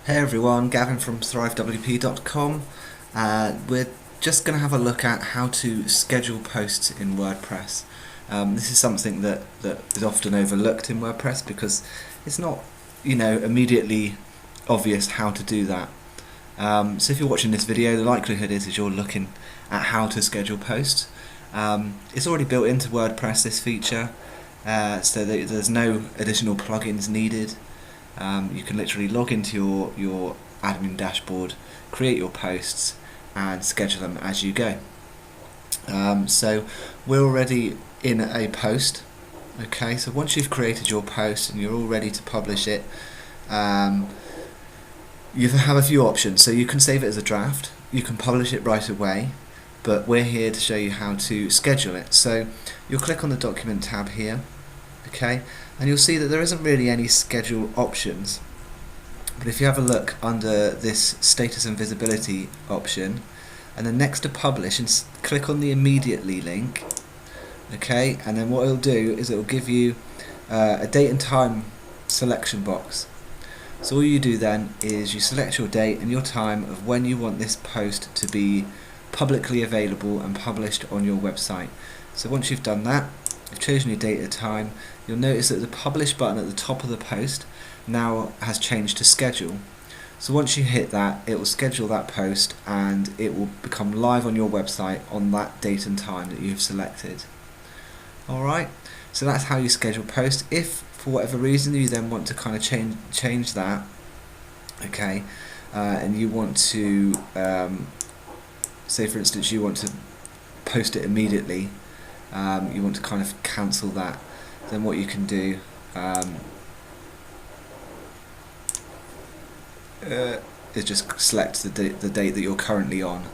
Hey everyone, Gavin from ThriveWP.com. We're just going to have a look at how to schedule posts in WordPress. This is something that is often overlooked in WordPress because it's not, immediately obvious how to do that. So if you're watching this video, the likelihood is you're looking at how to schedule posts. It's already built into WordPress, this feature, so that there's no additional plugins needed. You can literally log into your admin dashboard, create your posts and schedule them as you go. So we're already in a post. Okay, so once you've created your post and you're all ready to publish it, you have a few options. So you can save it as a draft, you can publish it right away, but we're here to show you how to schedule it. So you'll click on the document tab here, okay, and you'll see that there isn't really any schedule options, but if you have a look under this status and visibility option and then next to publish and click on the immediately link, okay, and then what it'll do is it'll give you a date and time selection box. So all you do then is you select your date and your time of when you want this post to be publicly available and published on your website. So once you've done that, you've chosen your date and time, you'll notice that the publish button at the top of the post now has changed to schedule. So once you hit that, it will schedule that post and it will become live on your website on that date and time that you've selected. Alright, so that's how you schedule posts. If for whatever reason you then want to kind of change that, okay, and you want to say for instance you want to post it immediately, you want to kind of cancel that, then what you can do is just select the date that you're currently on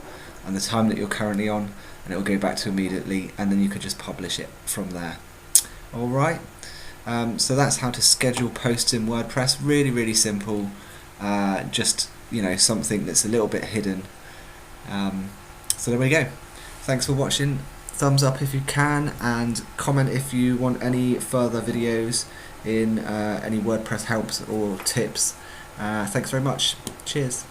and the time that you're currently on, and it will go back to immediately, and then you can just publish it from there. Alright, so that's how to schedule posts in WordPress. Really simple, just something that's a little bit hidden. So there we go. Thanks for watching. Thumbs up if you can, and comment if you want any further videos in any WordPress helps or tips. Thanks very much. Cheers.